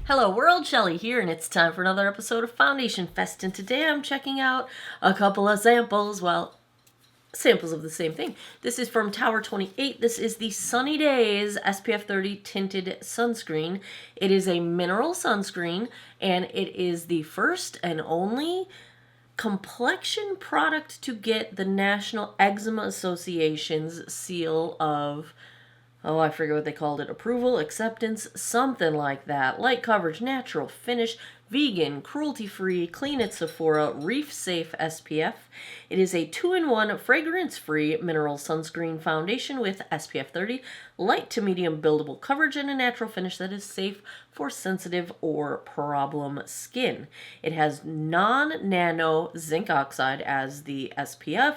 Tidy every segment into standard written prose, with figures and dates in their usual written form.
Hello world, Shelly here, and it's time for another episode of Foundation Fest, and today I'm checking out a couple of samples, samples of the same thing. This is from Tower 28. This is the Sunny Days SPF 30 Tinted Sunscreen. It is a mineral sunscreen, and it is the first and only complexion product to get the National Eczema Association's seal of, oh, I forget what they called it, approval, acceptance, something like that. Light coverage, natural finish, vegan, cruelty-free, clean at Sephora, reef-safe SPF. It is a 2-in-1 fragrance-free mineral sunscreen foundation with SPF 30, light to medium buildable coverage, and a natural finish that is safe for sensitive or problem skin. It has non-nano zinc oxide as the SPF.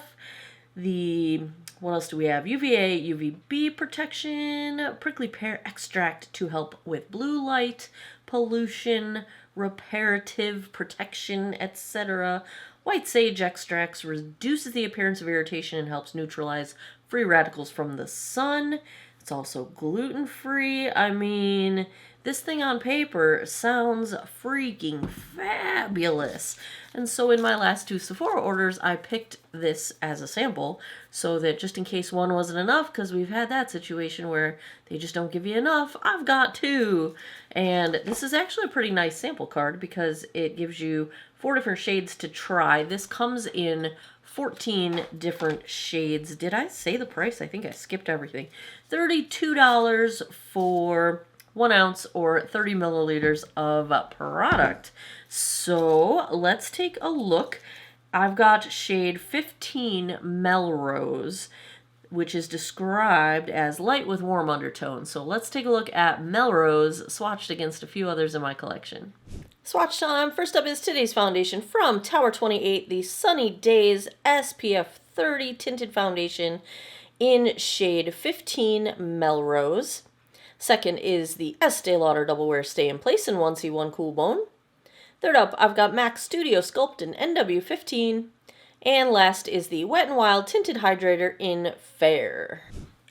What else do we have? UVA, UVB protection, prickly pear extract to help with blue light, pollution, reparative protection, etc. White sage extracts reduces the appearance of irritation and helps neutralize free radicals from the sun. It's also gluten-free. I mean, this thing on paper sounds freaking fabulous. And so in my last two Sephora orders, I picked this as a sample so that just in case one wasn't enough, because we've had that situation where they just don't give you enough, I've got two. And this is actually a pretty nice sample card because it gives you 4 different shades to try. This comes in 14 different shades. Did I say the price? I think I skipped everything. $32 for 1 ounce or 30 milliliters of product. So let's take a look. I've got shade 15 Melrose, which is described as light with warm undertones. So let's take a look at Melrose swatched against a few others in my collection. Swatch time. First up is today's foundation from Tower 28, the Sunny Days SPF 30 Tinted Foundation in shade 15 Melrose. Second is the Estee Lauder Double Wear Stay in Place in 1C1 Cool Bone. Third up, I've got MAC Studio Sculpt in NW15. And last is the Wet n Wild Tinted Hydrator in Fair.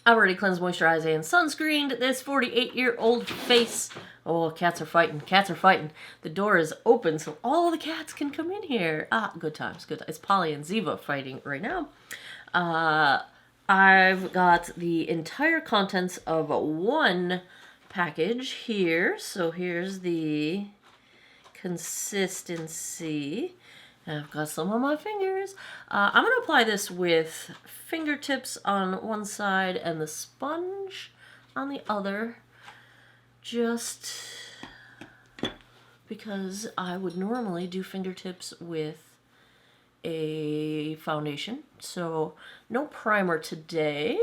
I've already cleansed, moisturized, and sunscreened this 48-year-old face. Oh, cats are fighting. Cats are fighting. The door is open so all the cats can come in here. Ah, good times. Good times. It's Polly and Ziva fighting right now. I've got the entire contents of one package here. So here's the consistency. I've got some on my fingers. I'm going to apply this with fingertips on one side and the sponge on the other, just because I would normally do fingertips with a foundation. So no primer today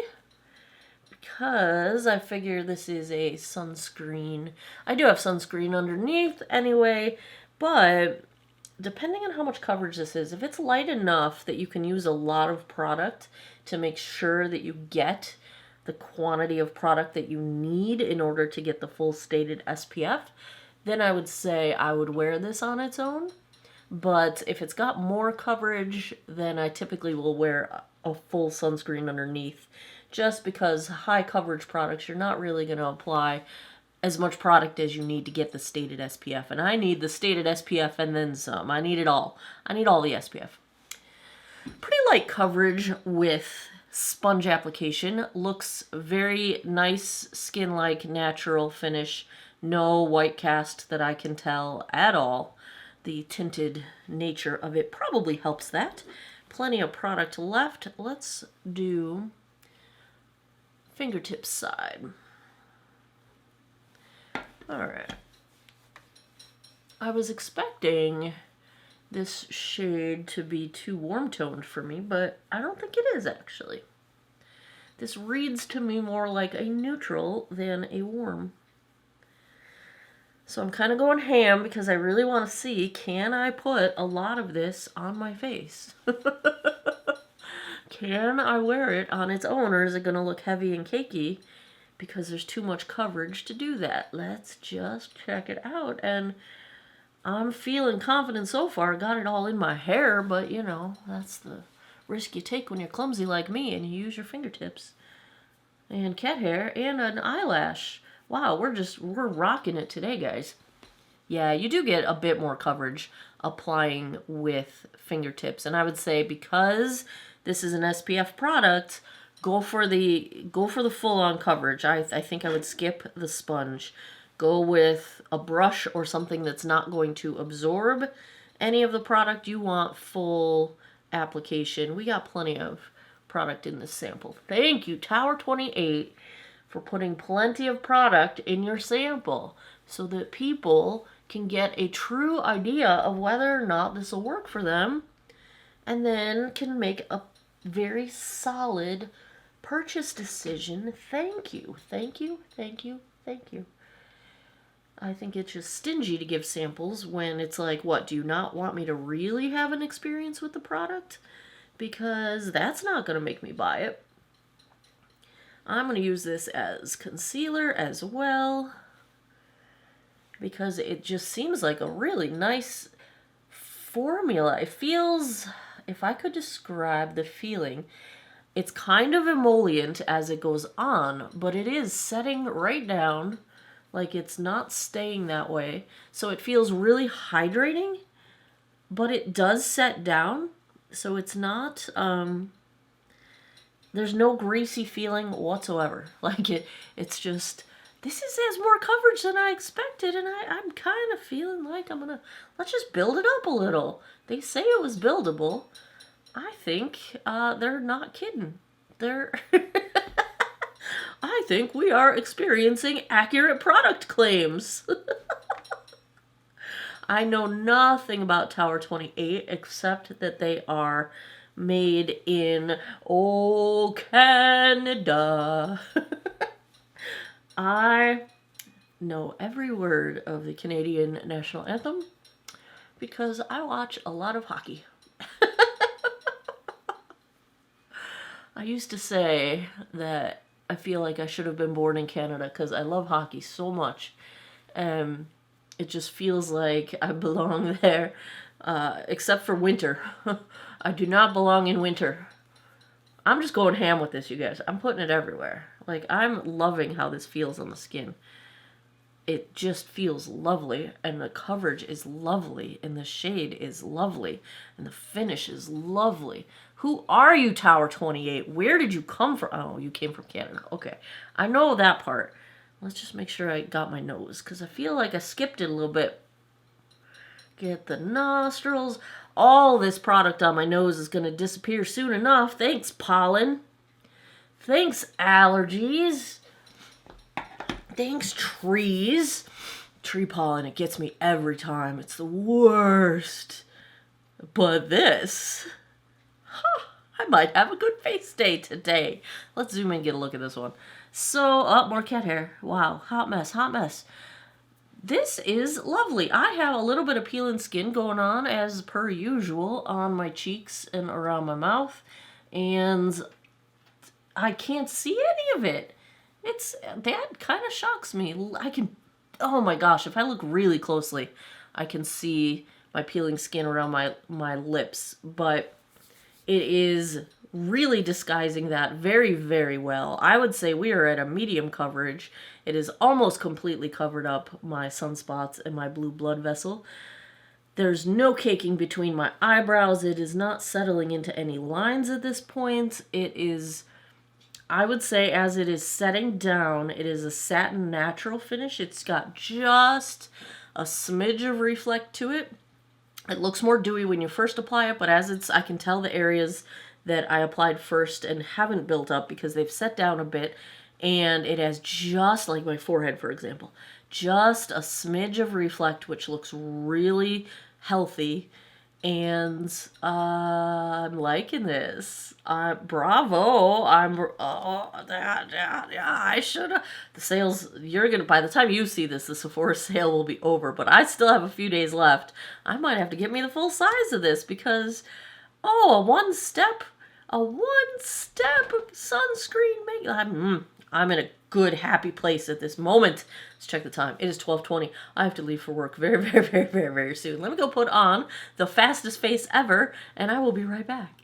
because I figure this is a sunscreen. I do have sunscreen underneath anyway, but depending on how much coverage this is, if it's light enough that you can use a lot of product to make sure that you get the quantity of product that you need in order to get the full stated SPF, then I would say I would wear this on its own. But if it's got more coverage, then I typically will wear a full sunscreen underneath, just because high coverage products, you're not really going to apply as much product as you need to get the stated SPF. And I need the stated SPF and then some. I need it all. I need all the SPF. Pretty light coverage with sponge application. Looks very nice, skin-like, natural finish. No white cast that I can tell at all. The tinted nature of it probably helps that. Plenty of product left. Let's do fingertip side. Alright. I was expecting this shade to be too warm-toned for me, but I don't think it is, actually. This reads to me more like a neutral than a warm. So I'm kind of going ham because I really want to see, can I put a lot of this on my face? Can I wear it on its own, or is it going to look heavy and cakey? Because there's too much coverage to do that. Let's just check it out. And I'm feeling confident so far. Got it all in my hair, but you know, that's the risk you take when you're clumsy like me and you use your fingertips. And cat hair and an eyelash. Wow, we're rocking it today, guys. Yeah, you do get a bit more coverage applying with fingertips. And I would say because this is an SPF product, go for the full-on coverage. I think I would skip the sponge. Go with a brush or something that's not going to absorb any of the product. You want full application. We got plenty of product in this sample. Thank you, Tower 28, for putting plenty of product in your sample so that people can get a true idea of whether or not this will work for them, and then can make a very solid purchase decision. Thank you, thank you, thank you, thank you. I think it's just stingy to give samples when it's like, what, do you not want me to really have an experience with the product? Because that's not going to make me buy it. I'm going to use this as concealer as well, because it just seems like a really nice formula. It feels, if I could describe the feeling, it's kind of emollient as it goes on, but it is setting right down. Like, it's not staying that way. So it feels really hydrating, but it does set down. So it's not, there's no greasy feeling whatsoever. Like, it's just, this has more coverage than I expected, and I'm kind of feeling like let's just build it up a little. They say it was buildable. I think they're not kidding. I think we are experiencing accurate product claims. I know nothing about Tower 28 except that they are made in, Canada. I know every word of the Canadian national anthem because I watch a lot of hockey. I used to say that I feel like I should have been born in Canada because I love hockey so much. It just feels like I belong there, except for winter. I do not belong in winter. I'm just going ham with this, you guys. I'm putting it everywhere. Like, I'm loving how this feels on the skin. It just feels lovely, and the coverage is lovely, and the shade is lovely, and the finish is lovely. Who are you, Tower 28? Where did you come from? Oh, you came from Canada. Okay, I know that part. Let's just make sure I got my nose, because I feel like I skipped it a little bit. Get the nostrils. All this product on my nose is going to disappear soon enough. Thanks, pollen. Thanks, allergies. Thanks, trees. Tree pollen, it gets me every time. It's the worst. But this, I might have a good face day today. Let's zoom in and get a look at this one. So, more cat hair. Wow, hot mess, hot mess. This is lovely. I have a little bit of peeling skin going on as per usual on my cheeks and around my mouth. And I can't see any of it. That kind of shocks me. Oh my gosh, if I look really closely, I can see my peeling skin around my lips, but it is really disguising that very, very well. I would say we are at a medium coverage. It is almost completely covered up my sunspots and my blue blood vessel. There's no caking between my eyebrows. It is not settling into any lines at this point. It is, I would say, as it is setting down, it is a satin natural finish. It's got just a smidge of reflect to it. It looks more dewy when you first apply it, but I can tell the areas that I applied first and haven't built up because they've set down a bit, and it has just, like my forehead, for example, just a smidge of reflect, which looks really healthy. And I'm liking this. Bravo. I should have. The sales, by the time you see this, the Sephora sale will be over, but I still have a few days left. I might have to get me the full size of this because, a one-step sunscreen I'm in a good, happy place at this moment. Let's check the time. It is 12:20. I have to leave for work very, very, very, very, very soon. Let me go put on the fastest face ever, and I will be right back.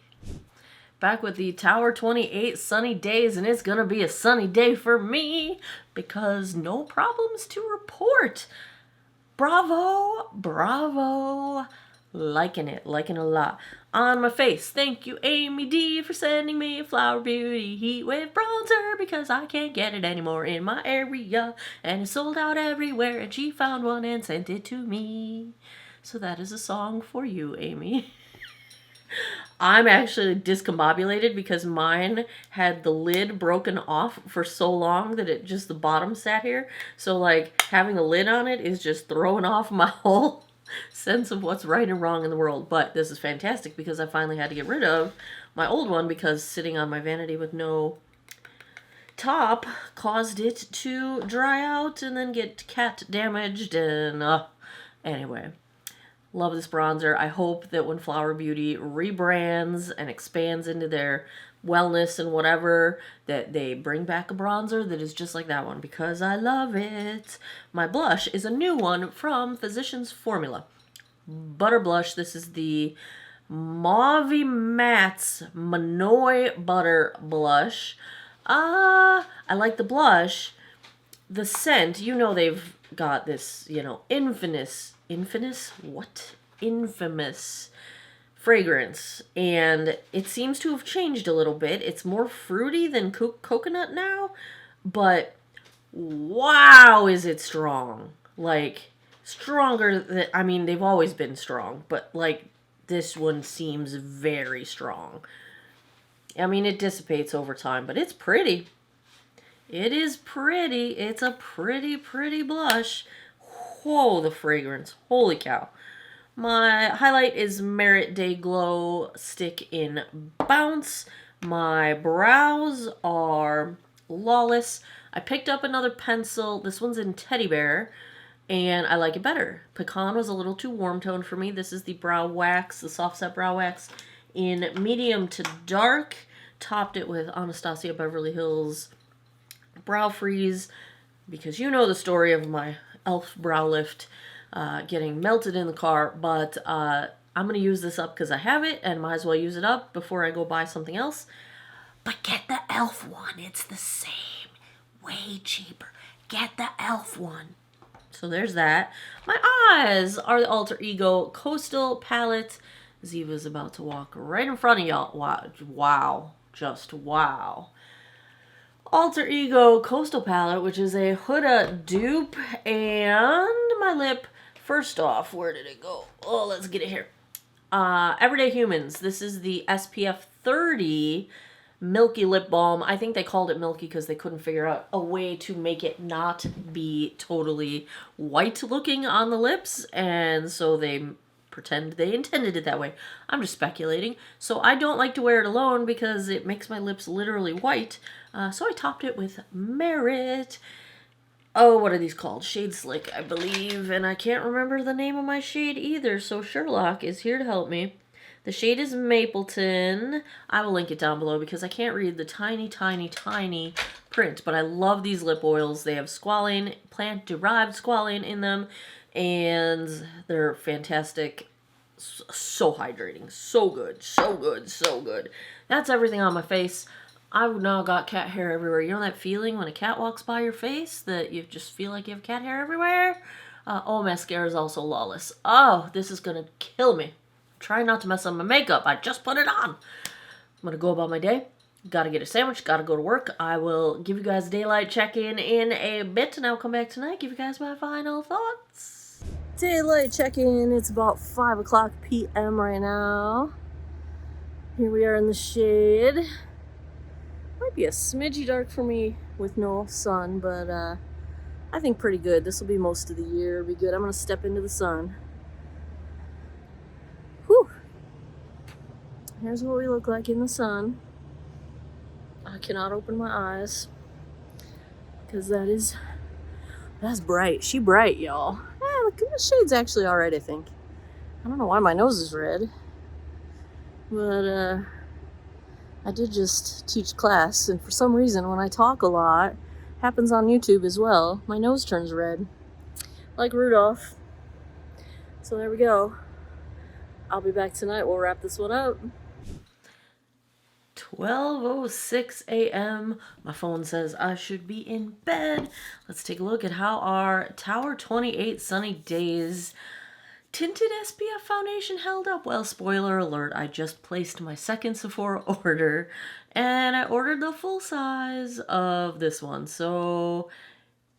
Back with the Tower 28 sunny days, and it's going to be a sunny day for me because no problems to report. Bravo, bravo. Liking it a lot. On my face, thank you, Amy D, for sending me a Flower Beauty Heat Wave bronzer because I can't get it anymore in my area and it's sold out everywhere, and she found one and sent it to me. So that is a song for you, Amy. I'm actually discombobulated because mine had the lid broken off for so long that it just, the bottom sat here. So like having a lid on it is just throwing off my whole sense of what's right and wrong in the world. But this is fantastic because I finally had to get rid of my old one because sitting on my vanity with no top caused it to dry out and then get cat damaged. And anyway, love this bronzer. I hope that when Flower Beauty rebrands and expands into their wellness and whatever, that they bring back a bronzer that is just like that one because I love it. My blush is a new one from Physicians Formula. Butter blush. This is the Mauve Mattes Manoy Butter Blush. I like the blush. The scent, you know, they've got this, you know, infamous fragrance, and it seems to have changed a little bit. It's more fruity than coconut now, but wow, is it strong. Like, stronger than, I mean, they've always been strong, but like this one seems very strong. I mean, it dissipates over time, but it's pretty. It is pretty. It's a pretty blush. Whoa, the fragrance. Holy cow. My highlight is Merit Day Glow Stick in Bounce. My brows are Lawless. I picked up another pencil. This one's in Teddy Bear, and I like it better. Pecan was a little too warm tone for me. This is the brow wax, the soft set brow wax in medium to dark. Topped it with Anastasia Beverly Hills Brow Freeze, because you know the story of my e.l.f. brow lift getting melted in the car, but I'm going to use this up because I have it and might as well use it up before I go buy something else. But get the e.l.f. one. It's the same. Way cheaper. Get the e.l.f. one. So there's that. My eyes are the Alter Ego Coastal Palette. Ziva's about to walk right in front of y'all. Wow. Just wow. Alter Ego Coastal Palette, which is a Huda dupe, and my lip, first off, where did it go? Oh, let's get it here. Everyday Humans. This is the SPF 30 Milky Lip Balm. I think they called it milky because they couldn't figure out a way to make it not be totally white looking on the lips, and so they pretend they intended it that way. I'm just speculating. So I don't like to wear it alone because it makes my lips literally white. So I topped it with Merit. Oh, what are these called? Shade Slick, I believe. And I can't remember the name of my shade either, so Sherlock is here to help me. The shade is Mapleton. I will link it down below because I can't read the tiny print. But I love these lip oils. They have squalane, plant-derived squalane in them. And they're fantastic. So hydrating. So good. That's everything on my face. I've now got cat hair everywhere. You know that feeling when a cat walks by your face that you just feel like you have cat hair everywhere? Oh, mascara is also Lawless. Oh, this is going to kill me. Try not to mess up my makeup. I just put it on. I'm going to go about my day. Got to get a sandwich. Got to go to work. I will give you guys a daylight check-in in a bit, and I'll come back tonight, give you guys my final thoughts. Daylight check-in. It's about 5 o'clock p.m. right now. Here we are in the shade. Might be a smidgy dark for me with no sun, but I think pretty good. This will be most of the year. It'll be good. I'm going to step into the sun. Whew. Here's what we look like in the sun. I cannot open my eyes because that's bright. She bright, y'all. Yeah, look, the shade's actually alright, I think. I don't know why my nose is red, but I did just teach class, and for some reason when I talk a lot, happens on YouTube as well, my nose turns red, like Rudolph. So there we go. I'll be back tonight. We'll wrap this one up. 12:06 a.m. My phone says I should be in bed. Let's take a look at how our Tower 28 Sunny Days tinted SPF foundation held up. Well, spoiler alert, I just placed my second Sephora order and I ordered the full size of this one. So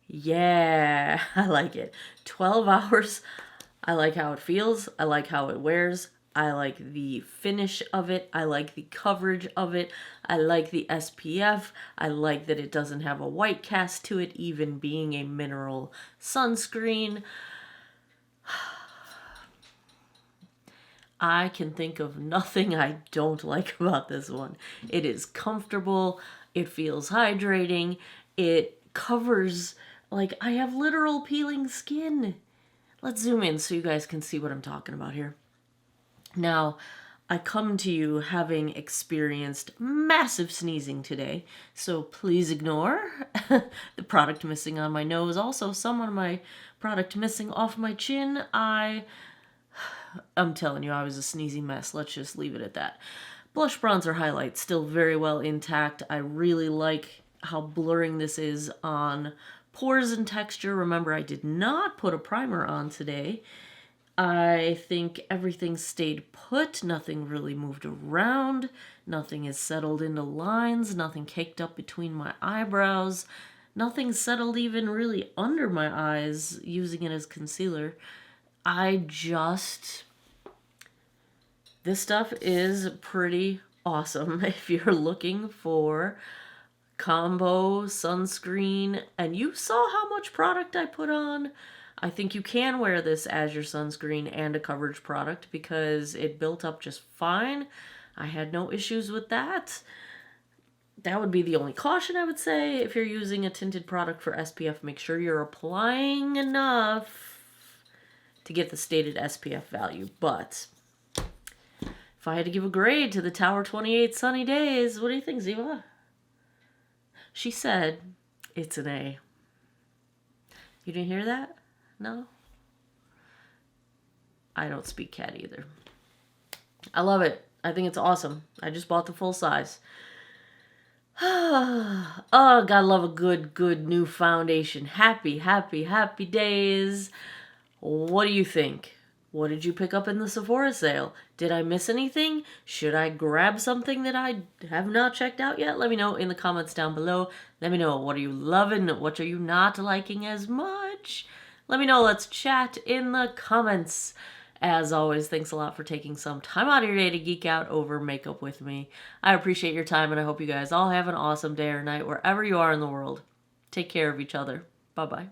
yeah, I like it. 12 hours. I like how it feels. I like how it wears. I like the finish of it. I like the coverage of it. I like the SPF. I like that it doesn't have a white cast to it, even being a mineral sunscreen. I can think of nothing I don't like about this one. It is comfortable. It feels hydrating. It covers, like, I have literal peeling skin. Let's zoom in so you guys can see what I'm talking about here. Now, I come to you having experienced massive sneezing today, so please ignore the product missing on my nose. Also, some of my product missing off my chin. I'm telling you, I was a sneezy mess. Let's just leave it at that. Blush, bronzer, highlight, still very well intact. I really like how blurring this is on pores and texture. Remember, I did not put a primer on today. I think everything stayed put. Nothing really moved around. Nothing is settled into lines. Nothing caked up between my eyebrows. Nothing settled even really under my eyes using it as concealer. This stuff is pretty awesome. If you're looking for combo sunscreen and you saw how much product I put on, I think you can wear this as your sunscreen and a coverage product because it built up just fine. I had no issues with that. That would be the only caution I would say. If you're using a tinted product for SPF, make sure you're applying enough to get the stated SPF value. But if I had to give a grade to the Tower 28 Sunny Days, what do you think, Ziva? She said it's an A. You didn't hear that? No? I don't speak cat either. I love it. I think it's awesome. I just bought the full size. Oh, gotta love a good new foundation. Happy, happy, happy days. What do you think? What did you pick up in the Sephora sale? Did I miss anything? Should I grab something that I have not checked out yet? Let me know in the comments down below. Let me know, what are you loving? What are you not liking as much? Let me know. Let's chat in the comments. As always, thanks a lot for taking some time out of your day to geek out over makeup with me. I appreciate your time, and I hope you guys all have an awesome day or night wherever you are in the world. Take care of each other. Bye-bye.